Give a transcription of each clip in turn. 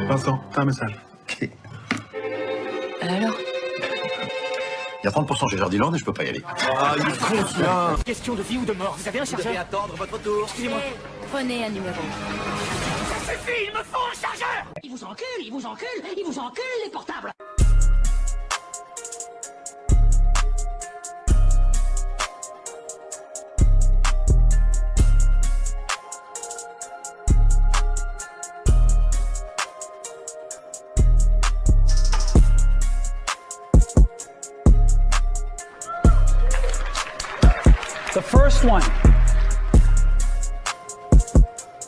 Vincent, t'as un message. Ok. Alors? Il y a 30% chez Jardiland et je peux pas y aller. Ah, il est con celui-là. Question de vie ou de mort, vous avez un chargeur? Vous devez attendre votre tour. Excusez-moi. Prenez un numéro. Ça suffit, il me faut un chargeur! Ils vous enculent, ils vous enculent, ils vous enculent les portables. The first one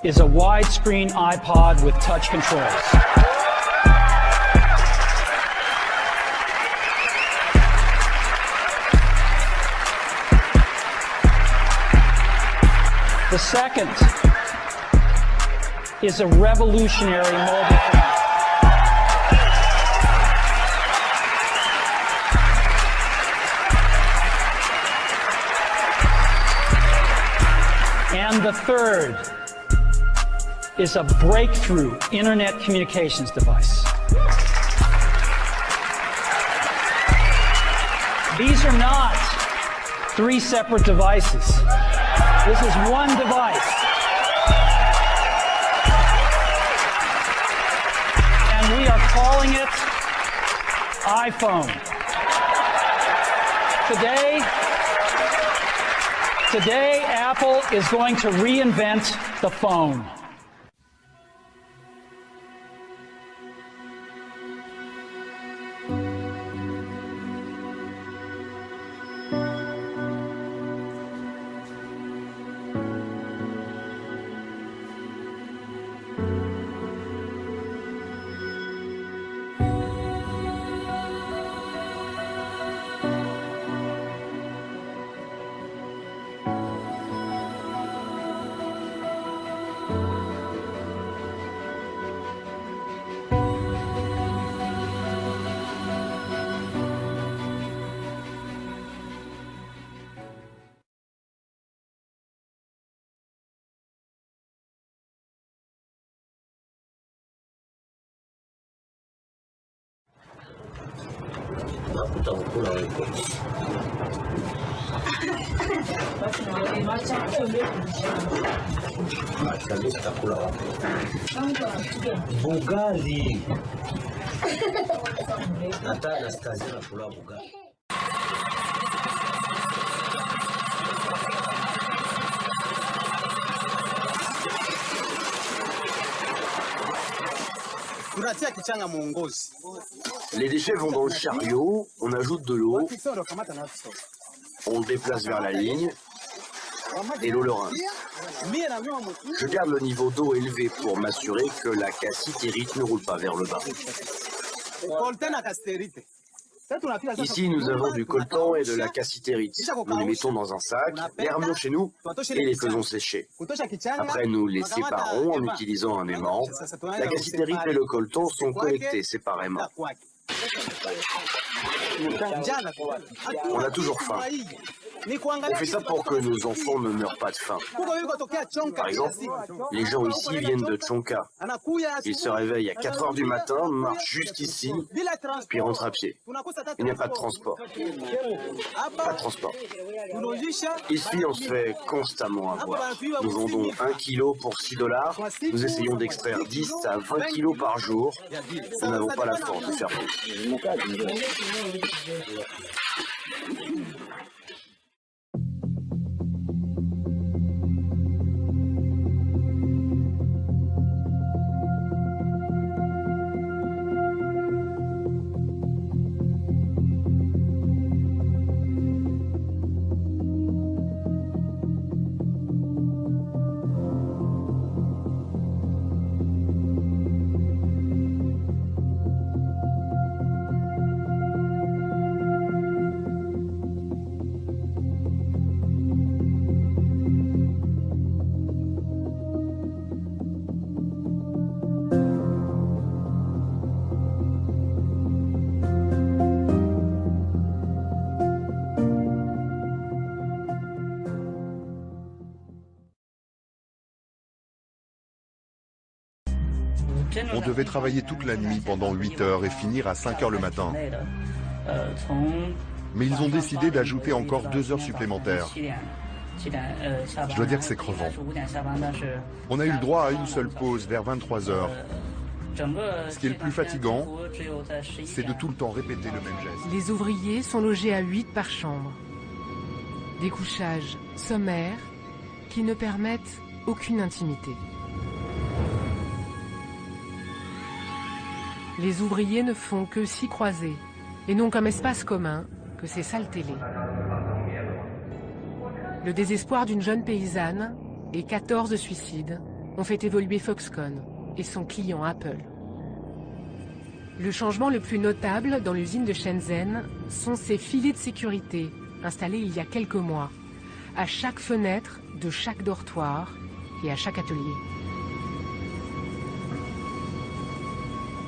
is a widescreen iPod with touch controls. The second is a revolutionary mobile phone. And the third is a breakthrough internet communications device. These are not three separate devices. This is one device. And we are calling it iPhone. Today, Apple is going to reinvent the phone. Bugali. Hata Anastasia anakula bugali. Les déchets vont dans le chariot, on ajoute de l'eau, on le déplace vers la ligne et l'eau le rince. Je garde le niveau d'eau élevé pour m'assurer que la cassitérite ne roule pas vers le bas. Ici, nous avons du coltan et de la cassitérite. Nous les mettons dans un sac, les ramenons chez nous et les faisons sécher. Après, nous les séparons en utilisant un aimant. La cassitérite et le coltan sont collectés séparément. On a toujours faim. On fait ça pour que nos enfants ne meurent pas de faim. Par exemple, les gens ici viennent de Tchonka. Ils se réveillent à 4 heures du matin, marchent jusqu'ici, puis rentrent à pied. Il n'y a pas de transport. Pas de transport. Ici, on se fait constamment avoir. Nous vendons 1 kilo pour $6. Nous essayons d'extraire 10 à 20 kilos par jour. Nous n'avons pas la force de faire plus. On devait travailler toute la nuit pendant 8 heures et finir à 5 heures le matin. Mais ils ont décidé d'ajouter encore 2 heures supplémentaires. Je dois dire que c'est crevant. On a eu le droit à une seule pause vers 23 heures. Ce qui est le plus fatigant, c'est de tout le temps répéter le même geste. Les ouvriers sont logés à 8 par chambre. Des couchages sommaires qui ne permettent aucune intimité. Les ouvriers ne font que s'y croiser et n'ont comme espace commun que ces salles télé. Le désespoir d'une jeune paysanne et 14 suicides ont fait évoluer Foxconn et son client Apple. Le changement le plus notable dans l'usine de Shenzhen sont ces filets de sécurité installés il y a quelques mois, à chaque fenêtre de chaque dortoir et à chaque atelier.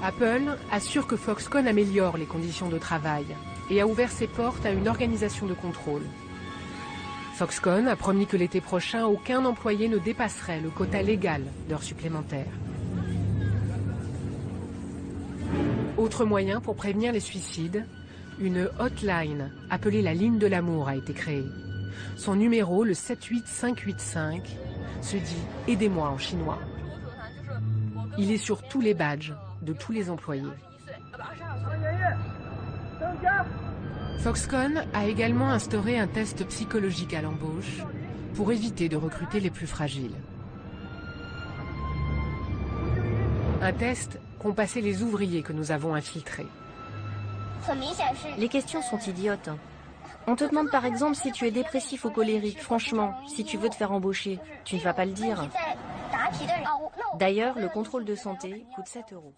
Apple assure que Foxconn améliore les conditions de travail et a ouvert ses portes à une organisation de contrôle. Foxconn a promis que l'été prochain, aucun employé ne dépasserait le quota légal d'heures supplémentaires. Autre moyen pour prévenir les suicides, une hotline appelée la ligne de l'amour a été créée. Son numéro, le 78585, se dit « Aidez-moi » en chinois. Il est sur tous les badges de tous les employés. Foxconn a également instauré un test psychologique à l'embauche pour éviter de recruter les plus fragiles. Un test qu'ont passé les ouvriers que nous avons infiltrés. Les questions sont idiotes. On te demande par exemple si tu es dépressif ou colérique. Franchement, si tu veux te faire embaucher, tu ne vas pas le dire. D'ailleurs, le contrôle de santé coûte 7 €.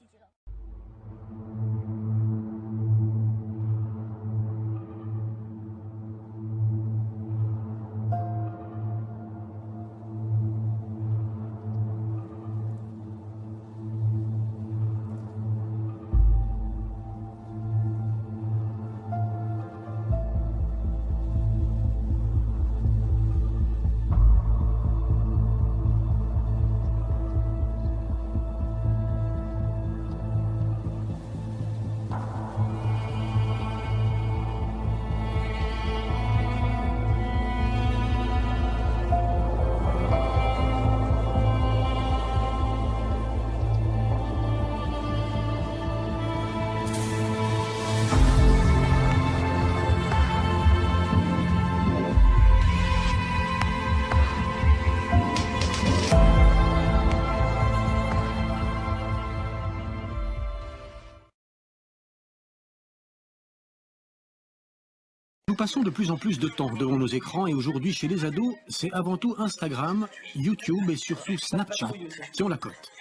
Nous passons de plus en plus de temps devant nos écrans et aujourd'hui chez les ados, c'est avant tout Instagram, YouTube et surtout Snapchat qui ont la cote.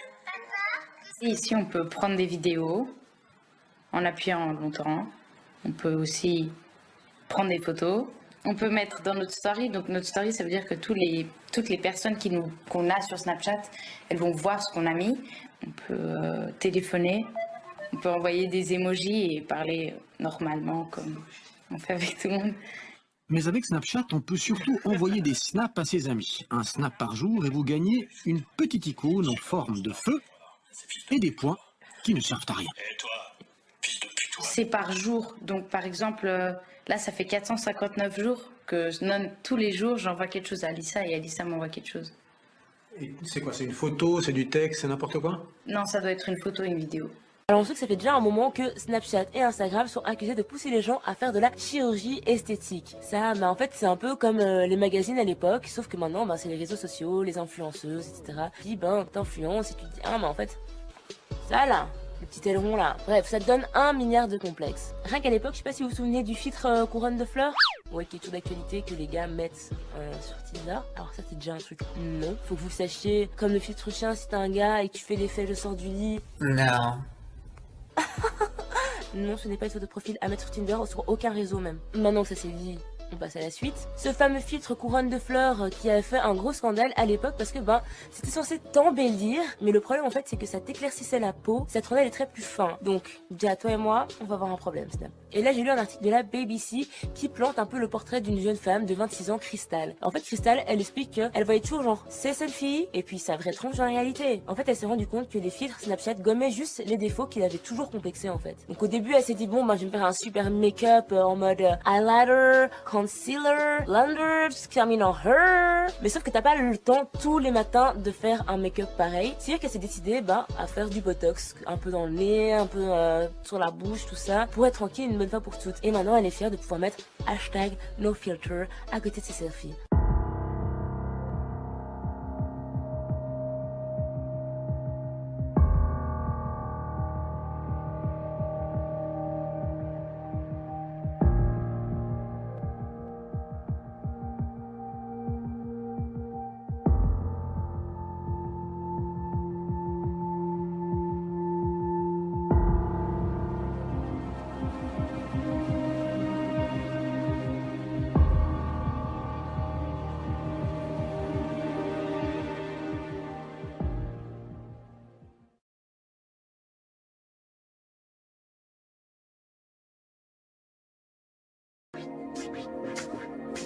Ici, on peut prendre des vidéos en appuyant longtemps. On peut aussi prendre des photos. On peut mettre dans notre story. Donc notre story, ça veut dire que toutes les personnes qu'on a sur Snapchat, elles vont voir ce qu'on a mis. On peut téléphoner. On peut envoyer des emojis et parler normalement comme on fait avec tout le monde. Mais avec Snapchat, on peut surtout envoyer des snaps à ses amis. Un snap par jour et vous gagnez une petite icône en forme de feu et des points qui ne servent à rien. C'est par jour. Donc par exemple, là ça fait 459 jours que tous les jours j'envoie quelque chose à Alissa et Alissa m'envoie quelque chose. C'est quoi? C'est une photo, c'est du texte, c'est n'importe quoi? Non, ça doit être une photo et une vidéo. Alors on sait que ça fait déjà un moment que Snapchat et Instagram sont accusés de pousser les gens à faire de la chirurgie esthétique. Ça, en fait c'est un peu comme les magazines à l'époque, sauf que maintenant c'est les réseaux sociaux, les influenceuses, etc. Puis t'influences et tu te dis mais en fait, ça là, le petit aileron là, bref, ça te donne 1 milliard de complexes. Rien qu'à l'époque, je sais pas si vous vous souvenez du filtre couronne de fleurs. Ouais, qui est toujours d'actualité, que les gars mettent sur Tinder. Alors ça c'est déjà un truc. Non, faut que vous sachiez, comme le filtre chien, si t'es un gars et que tu fais l'effet je sors du lit. Non. Non, ce n'est pas une photo de profil à mettre sur Tinder ou sur aucun réseau même. Maintenant que ça s'est dit, on passe à la suite. Ce fameux filtre couronne de fleurs qui a fait un gros scandale à l'époque parce que c'était censé t'embellir, mais le problème en fait c'est que ça t'éclaircissait la peau, ça te rendait les traits plus fins. Donc, déjà toi et moi, on va avoir un problème Snap. Et là j'ai lu un article de la BBC qui plante un peu le portrait d'une jeune femme de 26 ans, Crystal. En fait Crystal, elle explique qu'elle voyait toujours genre ses selfies et puis sa vraie tronche dans la réalité. En fait elle s'est rendue compte que les filtres Snapchat gommaient juste les défauts qu'il avait toujours complexés en fait. Donc au début elle s'est dit bon bah je vais me faire un super make-up en mode highlighter, concealer, blender, tout ce qui termine en her. Mais sauf que t'as pas le temps tous les matins de faire un make-up pareil. C'est-à-dire qu'elle s'est décidée à faire du botox, un peu dans le nez, un peu sur la bouche, tout ça, pour être tranquille une bonne fois pour toutes. Et maintenant elle est fière de pouvoir mettre #NoFilter à côté de ses selfies.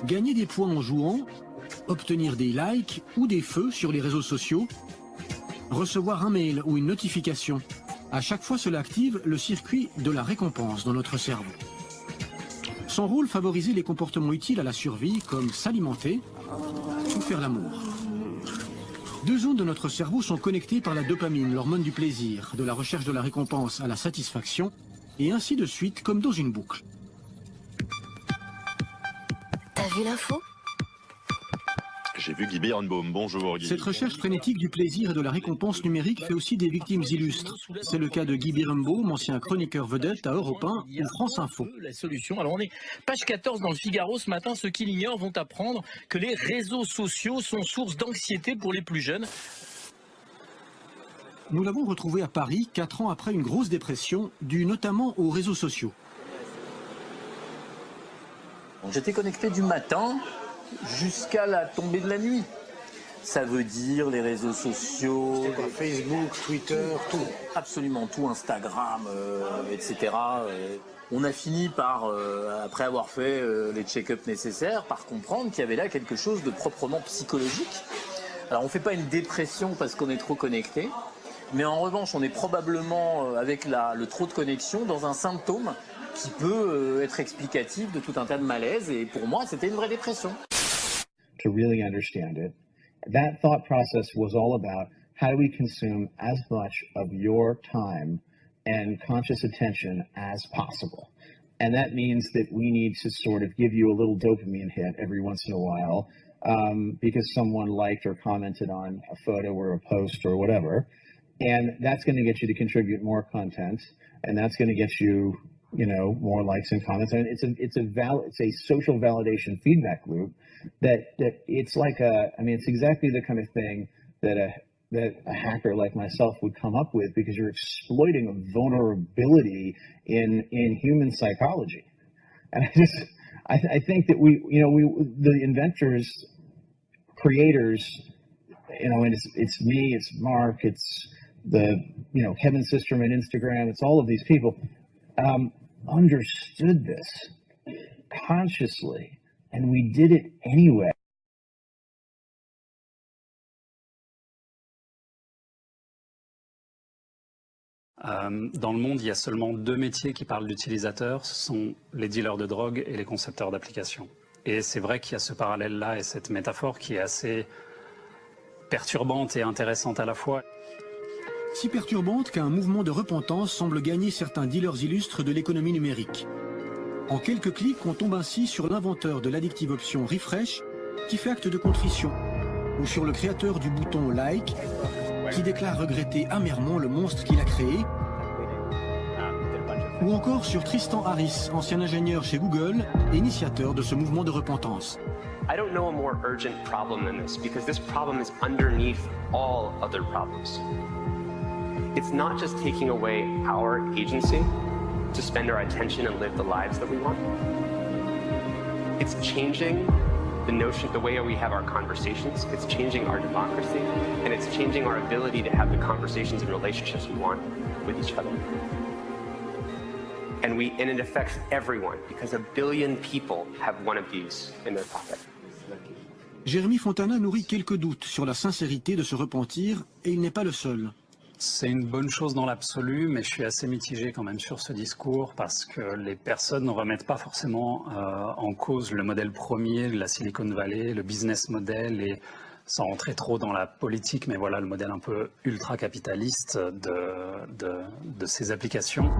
Gagner des points en jouant, obtenir des likes ou des feux sur les réseaux sociaux, recevoir un mail ou une notification. À chaque fois, cela active le circuit de la récompense dans notre cerveau. Son rôle, favoriser les comportements utiles à la survie, comme s'alimenter ou faire l'amour. Deux zones de notre cerveau sont connectées par la dopamine, l'hormone du plaisir, de la recherche de la récompense à la satisfaction, et ainsi de suite, comme dans une boucle. T'as vu l'info? J'ai vu Guy Birnbaum. Bonjour Guy. Cette recherche frénétique du plaisir et de la récompense numérique fait aussi des victimes illustres. C'est le cas de Guy Birnbaum, ancien chroniqueur vedette à Europe 1 ou France Info. La solution. Alors on est page 14 dans le Figaro ce matin. Ceux qui l'ignorent vont apprendre que les réseaux sociaux sont source d'anxiété pour les plus jeunes. Nous l'avons retrouvé à Paris 4 ans après une grosse dépression due notamment aux réseaux sociaux. J'étais connecté du matin jusqu'à la tombée de la nuit. Ça veut dire les réseaux sociaux, Facebook, Twitter, tout. Absolument tout, Instagram, etc. On a fini par, après avoir fait les check-ups nécessaires, par comprendre qu'il y avait là quelque chose de proprement psychologique. Alors on ne fait pas une dépression parce qu'on est trop connecté, mais en revanche on est probablement, avec le trop de connexion, dans un symptôme qui peut être explicatif de tout un tas de malaises, et pour moi c'était une vraie dépression. To really understand it, that thought process was all about how do we consume as much of your time and conscious attention as possible. And that means that we need to sort of give you a little dopamine hit every once in a while because someone liked or commented on a photo or a post or whatever. And that's going to get you to contribute more content, and that's going to get you, more likes and comments. And it's a social validation feedback loop that it's like it's exactly the kind of thing that a hacker like myself would come up with, because you're exploiting a vulnerability in human psychology. And I think that the inventors, creators, and it's me, it's Mark, it's Kevin Systrom at Instagram, it's all of these people, understood this consciously, and we did it anyway. Dans le monde, il y a seulement 2 métiers qui parlent d'utilisateurs, ce sont les dealers de drogue et les concepteurs d'applications. Et c'est vrai qu'il y a ce parallèle-là et cette métaphore qui est assez perturbante et intéressante à la fois. Si perturbante qu'un mouvement de repentance semble gagner certains dealers illustres de l'économie numérique. En quelques clics, on tombe ainsi sur l'inventeur de l'addictive option Refresh qui fait acte de contrition, ou sur le créateur du bouton Like qui déclare regretter amèrement le monstre qu'il a créé, ou encore sur Tristan Harris, ancien ingénieur chez Google et initiateur de ce mouvement de repentance. I don't know a more urgent problem than this, because this problem is underneath all other problems. It's not just taking away our agency to spend our attention and live the lives that we want. It's changing the way we have our conversations. It's changing our democracy, and it's changing our ability to have the conversations and relationships we want with each other. And it affects everyone because 1 billion people have one of these in their pocket. Jérémy Fontana nourrit quelques doutes sur la sincérité de ce repentir et il n'est pas le seul. C'est une bonne chose dans l'absolu, mais je suis assez mitigé quand même sur ce discours parce que les personnes ne remettent pas forcément en cause le modèle premier de la Silicon Valley, le business model, et sans rentrer trop dans la politique, mais voilà le modèle un peu ultra-capitaliste de ces applications.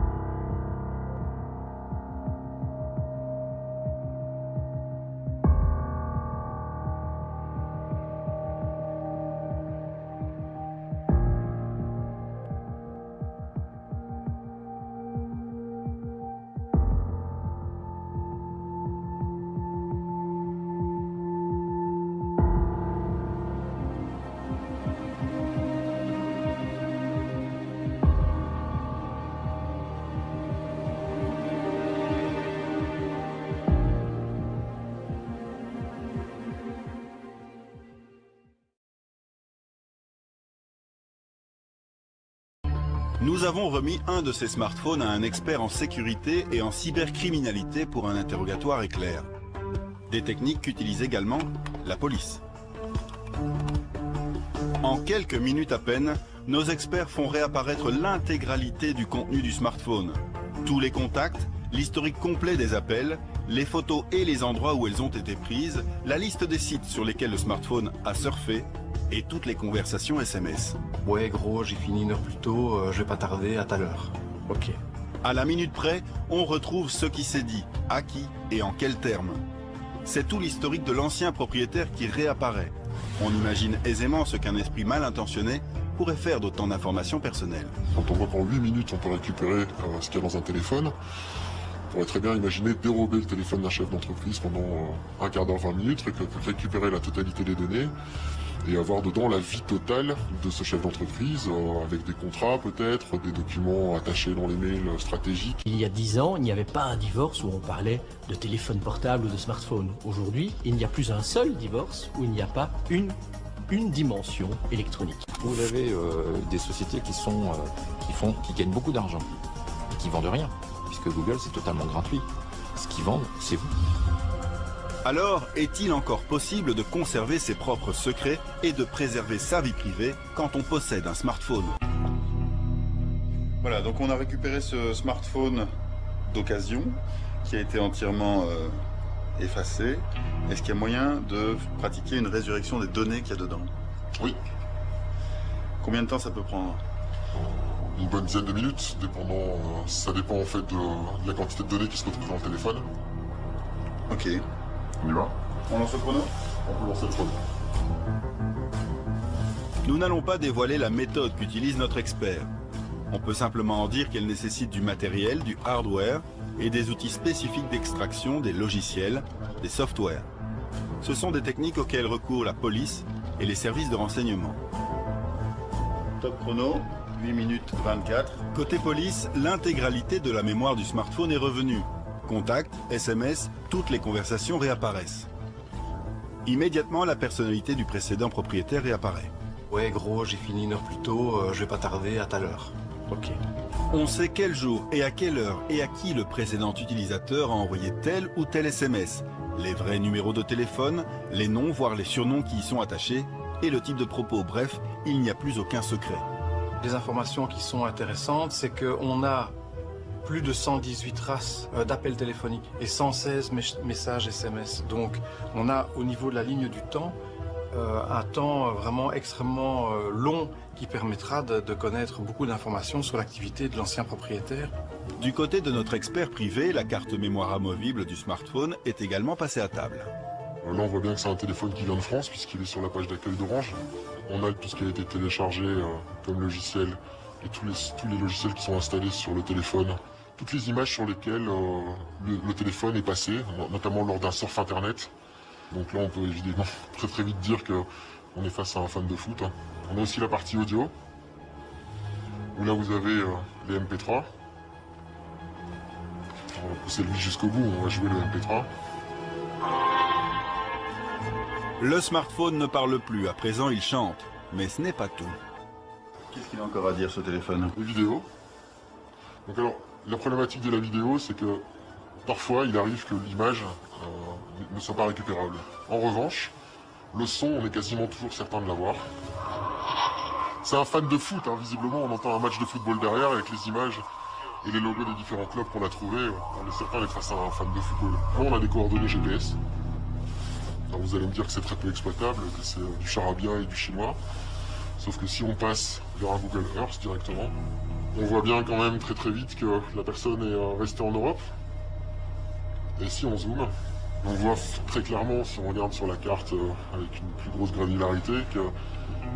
Nous avons remis un de ces smartphones à un expert en sécurité et en cybercriminalité pour un interrogatoire éclair. Des techniques qu'utilise également la police. En quelques minutes à peine, nos experts font réapparaître l'intégralité du contenu du smartphone. Tous les contacts, l'historique complet des appels, les photos et les endroits où elles ont été prises, la liste des sites sur lesquels le smartphone a surfé et toutes les conversations SMS. Ouais gros, j'ai fini 1 heure plus tôt, je vais pas tarder, à telle heure. Ok. À la minute près, on retrouve ce qui s'est dit, à qui et en quels termes. C'est tout l'historique de l'ancien propriétaire qui réapparaît. On imagine aisément ce qu'un esprit mal intentionné pourrait faire d'autant d'informations personnelles. Quand on voit qu'en 8 minutes on peut récupérer ce qu'il y a dans un téléphone, on pourrait très bien imaginer dérober le téléphone d'un chef d'entreprise pendant un quart d'heure, 20 minutes, récupérer la totalité des données et avoir dedans la vie totale de ce chef d'entreprise, avec des contrats peut-être, des documents attachés dans les mails stratégiques. Il y a 10 ans, il n'y avait pas un divorce où on parlait de téléphone portable ou de smartphone. Aujourd'hui, il n'y a plus un seul divorce où il n'y a pas une dimension électronique. Vous avez des sociétés qui gagnent beaucoup d'argent et qui vendent rien, puisque Google c'est totalement gratuit. Ce qu'ils vendent, c'est vous. Alors, est-il encore possible de conserver ses propres secrets et de préserver sa vie privée quand on possède un smartphone? Voilà, donc on a récupéré ce smartphone d'occasion qui a été entièrement effacé. Est-ce qu'il y a moyen de pratiquer une résurrection des données qu'il y a dedans? Oui. Combien de temps ça peut prendre? Une bonne dizaine de minutes, ça dépend en fait de la quantité de données qui se retrouvent dans le téléphone. Ok. On y va? On lance le chrono? On peut lancer le chrono. Nous n'allons pas dévoiler la méthode qu'utilise notre expert. On peut simplement en dire qu'elle nécessite du matériel, du hardware et des outils spécifiques d'extraction des logiciels, des softwares. Ce sont des techniques auxquelles recourt la police et les services de renseignement. Top chrono, 8 minutes 24. Côté police, l'intégralité de la mémoire du smartphone est revenue. Contacts, SMS, toutes les conversations réapparaissent. Immédiatement, la personnalité du précédent propriétaire réapparaît. Ouais gros, j'ai fini 1 heure plus tôt, je vais pas tarder, à telle heure. Ok. On sait quel jour et à quelle heure et à qui le précédent utilisateur a envoyé tel ou tel SMS, les vrais numéros de téléphone, les noms voire les surnoms qui y sont attachés et le type de propos. Bref, il n'y a plus aucun secret. Les informations qui sont intéressantes, c'est qu'on a plus de 118 traces d'appels téléphoniques et 116 messages SMS. Donc on a au niveau de la ligne du temps un temps vraiment extrêmement long qui permettra de connaître beaucoup d'informations sur l'activité de l'ancien propriétaire. Du côté de notre expert privé, la carte mémoire amovible du smartphone est également passée à table. Là on voit bien que c'est un téléphone qui vient de France puisqu'il est sur la page d'accueil d'Orange. On a tout ce qui a été téléchargé comme logiciel et tous les logiciels qui sont installés sur le téléphone. Toutes les images sur lesquelles le téléphone est passé, notamment lors d'un surf internet. Donc là on peut évidemment très vite dire qu'on est face à un fan de foot. On a aussi la partie audio, où là vous avez les MP3. On va pousser lui jusqu'au bout, on va jouer le MP3. Le smartphone ne parle plus, à présent il chante. Mais ce n'est pas tout. Qu'est-ce qu'il a encore à dire ce téléphone? Les vidéos. Donc alors, La problématique de la vidéo, c'est que parfois il arrive que l'image ne soit pas récupérable. En revanche, le son, on est quasiment toujours certain de l'avoir. C'est un fan de foot, hein, visiblement, on entend un match de football derrière avec les images et les logos des différents clubs qu'on a trouvés. On est certain d'être face à un fan de football. Là, on a des coordonnées GPS. Alors vous allez me dire que c'est très peu exploitable, que c'est du charabia et du chinois. Sauf que si on passe vers un Google Earth directement, on voit bien quand même très vite que la personne est restée en Europe. Et si on zoome, on voit très clairement, si on regarde sur la carte avec une plus grosse granularité, que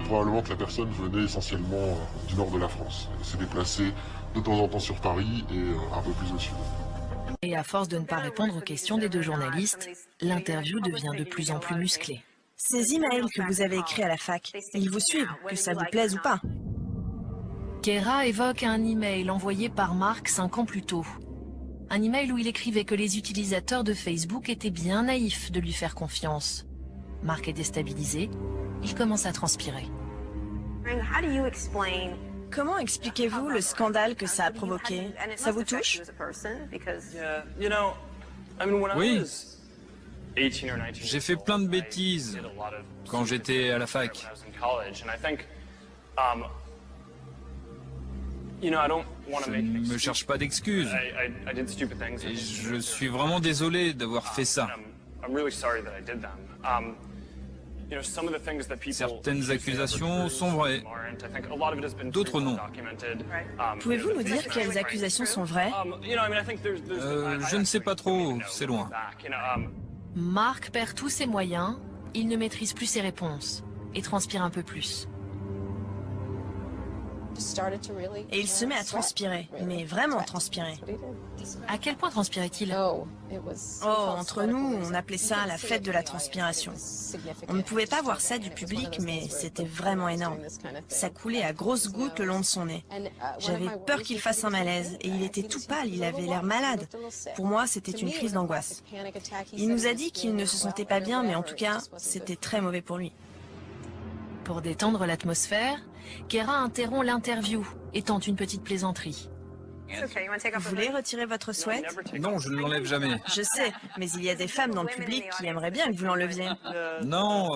probablement que la personne venait essentiellement du nord de la France. Elle s'est déplacée de temps en temps sur Paris et un peu plus au sud. Et à force de ne pas répondre aux questions des deux journalistes, l'interview devient de plus en plus musclée. Ces emails que vous avez écrits à la fac, ils vous suivent, que ça vous plaise ou pas. Kera évoque un email envoyé par Mark 5 ans plus tôt. Un email où il écrivait que les utilisateurs de Facebook étaient bien naïfs de lui faire confiance. Mark est déstabilisé, il commence à transpirer. Comment expliquez-vous le scandale que ça a provoqué? Ça vous touche? Oui. J'ai fait plein de bêtises quand j'étais à la fac. Je ne me cherche pas d'excuses. Et je suis vraiment désolé d'avoir fait ça. Certaines accusations sont vraies, d'autres non. Pouvez-vous nous dire quelles accusations sont vraies? Je ne sais pas trop, c'est loin. Mark perd tous ses moyens, il ne maîtrise plus ses réponses et transpire un peu plus. Et il se met à transpirer, mais vraiment transpirer. À quel point transpirait-il? Oh, entre nous, on appelait ça la fête de la transpiration. On ne pouvait pas voir ça du public, mais c'était vraiment énorme. Ça coulait à grosses gouttes le long de son nez. J'avais peur qu'il fasse un malaise, et il était tout pâle, il avait l'air malade. Pour moi, c'était une crise d'angoisse. Il nous a dit qu'il ne se sentait pas bien, mais en tout cas, c'était très mauvais pour lui. Pour détendre l'atmosphère, Kera interrompt l'interview et tente une petite plaisanterie. Vous voulez retirer votre sweat? Non, je ne l'enlève jamais. Je sais, mais il y a des femmes dans le public qui aimeraient bien que vous l'enleviez. Non,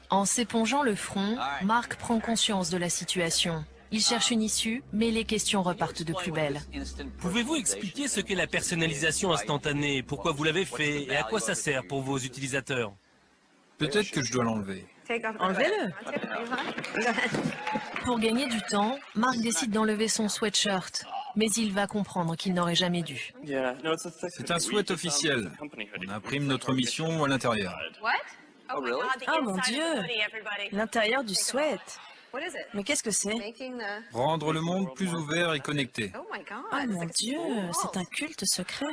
En s'épongeant le front, Mark prend conscience de la situation. Il cherche une issue, mais les questions repartent de plus belle. Pouvez-vous expliquer ce qu'est la personnalisation instantanée? Pourquoi vous l'avez fait et à quoi ça sert pour vos utilisateurs? peut-être que je dois l'enlever. Enlevez-le. Pour gagner du temps, Mark décide d'enlever son sweatshirt, mais il va comprendre qu'il n'aurait jamais dû. C'est un sweat officiel. On imprime notre mission à l'intérieur. Oh mon Dieu, l'intérieur du sweat. Mais qu'est-ce que c'est? Rendre le monde plus ouvert et connecté. Oh mon Dieu, c'est un culte secret.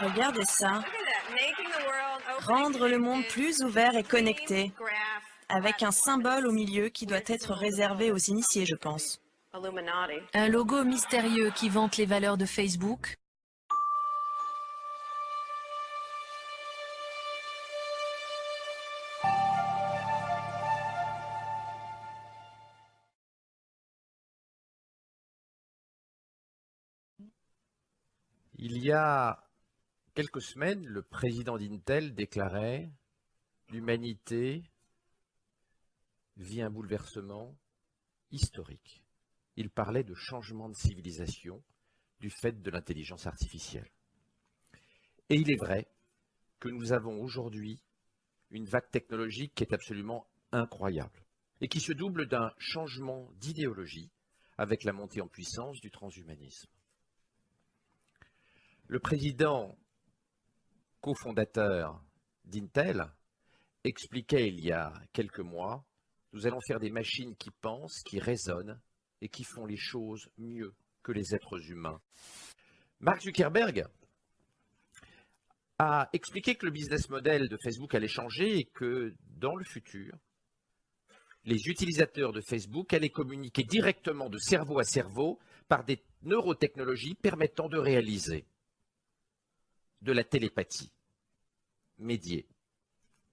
Regardez ça. Rendre le monde plus ouvert et connecté. Avec un symbole au milieu qui doit être réservé aux initiés, je pense. Un logo mystérieux qui vante les valeurs de Facebook. Il y a quelques semaines, le président d'Intel déclarait « L'humanité vit un bouleversement historique ». Il parlait de changement de civilisation du fait de l'intelligence artificielle. Et il est vrai que nous avons aujourd'hui une vague technologique qui est absolument incroyable et qui se double d'un changement d'idéologie avec la montée en puissance du transhumanisme. Le président cofondateur d'Intel expliquait il y a quelques mois « Nous allons faire des machines qui pensent, qui raisonnent et qui font les choses mieux que les êtres humains ». Mark Zuckerberg a expliqué que le business model de Facebook allait changer et que dans le futur, les utilisateurs de Facebook allaient communiquer directement de cerveau à cerveau par des neurotechnologies permettant de réaliser de la télépathie médiée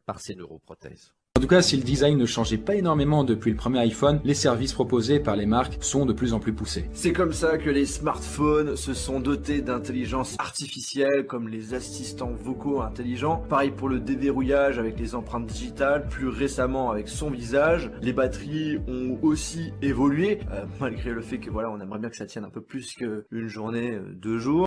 par ces neuroprothèses. En tout cas, si le design ne changeait pas énormément depuis le premier iPhone, les services proposés par les marques sont de plus en plus poussés. C'est comme ça que les smartphones se sont dotés d'intelligence artificielle, comme les assistants vocaux intelligents. Pareil pour le déverrouillage avec les empreintes digitales, plus récemment avec son visage. Les batteries ont aussi évolué, malgré le fait que voilà, on aimerait bien que ça tienne un peu plus qu'une journée, 2 jours.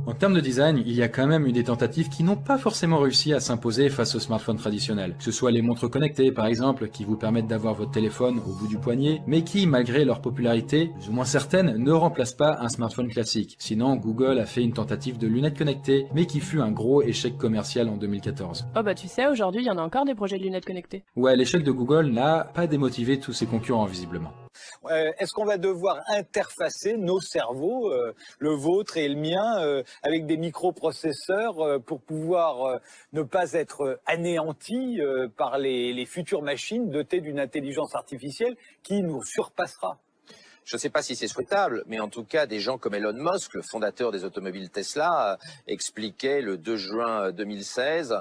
En termes de design, il y a quand même eu des tentatives qui n'ont pas forcément réussi à s'imposer face aux smartphones traditionnels. Que ce soit les montres connectées par exemple, qui vous permettent d'avoir votre téléphone au bout du poignet, mais qui, malgré leur popularité, plus ou moins certaine, ne remplacent pas un smartphone classique. Sinon, Google a fait une tentative de lunettes connectées, mais qui fut un gros échec commercial en 2014. Oh bah tu sais, aujourd'hui il y en a encore des projets de lunettes connectées. Ouais, l'échec de Google n'a pas démotivé tous ses concurrents visiblement. Est-ce qu'on va devoir interfacer nos cerveaux, le vôtre et le mien, avec des microprocesseurs pour pouvoir ne pas être anéantis par les futures machines dotées d'une intelligence artificielle qui nous surpassera? Je ne sais pas si c'est souhaitable, mais en tout cas, des gens comme Elon Musk, le fondateur des automobiles Tesla, expliquait le 2 juin 2016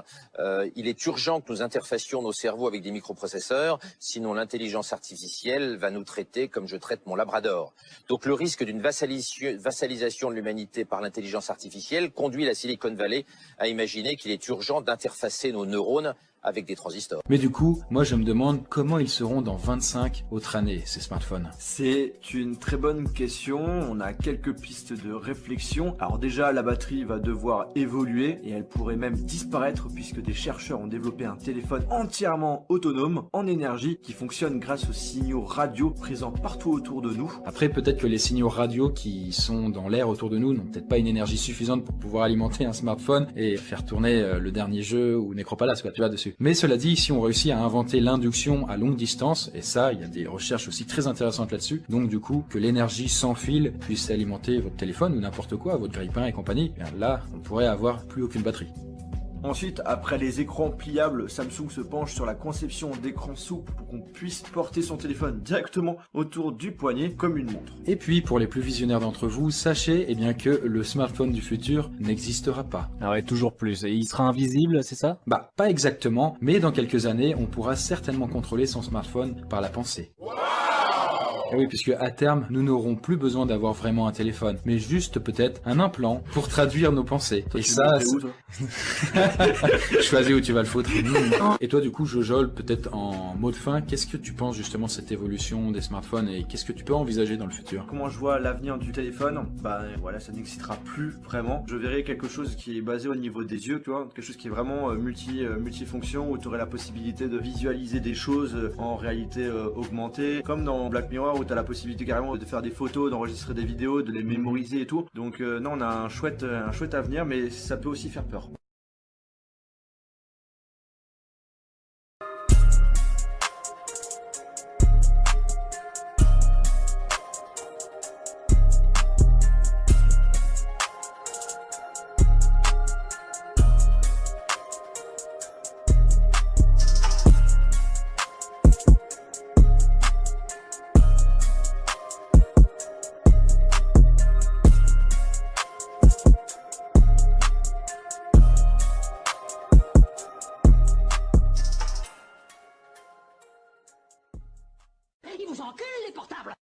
il est urgent que nous interfacions nos cerveaux avec des microprocesseurs, sinon l'intelligence artificielle va nous traiter comme je traite mon labrador. Donc le risque d'une vassalisation de l'humanité par l'intelligence artificielle conduit la Silicon Valley à imaginer qu'il est urgent d'interfacer nos neurones avec des transistors. Mais du coup, moi je me demande comment ils seront dans 25 autres années, ces smartphones. C'est une très bonne question, on a quelques pistes de réflexion. Alors déjà, la batterie va devoir évoluer et elle pourrait même disparaître puisque des chercheurs ont développé un téléphone entièrement autonome en énergie qui fonctionne grâce aux signaux radio présents partout autour de nous. Après, peut-être que les signaux radio qui sont dans l'air autour de nous n'ont peut-être pas une énergie suffisante pour pouvoir alimenter un smartphone et faire tourner le dernier jeu ou Necropalas, quoi, tu vois, dessus. Mais cela dit, si on réussit à inventer l'induction à longue distance, et ça, il y a des recherches aussi très intéressantes là-dessus, donc du coup, que l'énergie sans fil puisse alimenter votre téléphone ou n'importe quoi, votre grille-pain et compagnie, bien là, on pourrait avoir plus aucune batterie. Ensuite, après les écrans pliables, Samsung se penche sur la conception d'écrans souples pour qu'on puisse porter son téléphone directement autour du poignet comme une montre. Et puis, pour les plus visionnaires d'entre vous, sachez bien que le smartphone du futur n'existera pas. Ah ouais, toujours plus. Et il sera invisible, c'est ça? Bah, pas exactement, mais dans quelques années, on pourra certainement contrôler son smartphone par la pensée. Et oui, puisque à terme, nous n'aurons plus besoin d'avoir vraiment un téléphone, mais juste peut-être un implant pour traduire nos pensées. Toi, et ça, choisis où tu vas le foutre. Et toi, du coup, Jojol, peut-être en mot de fin, qu'est-ce que tu penses justement de cette évolution des smartphones et qu'est-ce que tu peux envisager dans le futur? Comment je vois l'avenir du téléphone? Bah voilà, ça n'existera plus vraiment. Je verrai quelque chose qui est basé au niveau des yeux, tu vois, quelque chose qui est vraiment multifonction, où tu aurais la possibilité de visualiser des choses en réalité augmentée, comme dans Black Mirror où tu as la possibilité carrément de faire des photos, d'enregistrer des vidéos, de les mémoriser et tout. Donc non, on a un chouette avenir, mais ça peut aussi faire peur. Ils vous enculent les portables!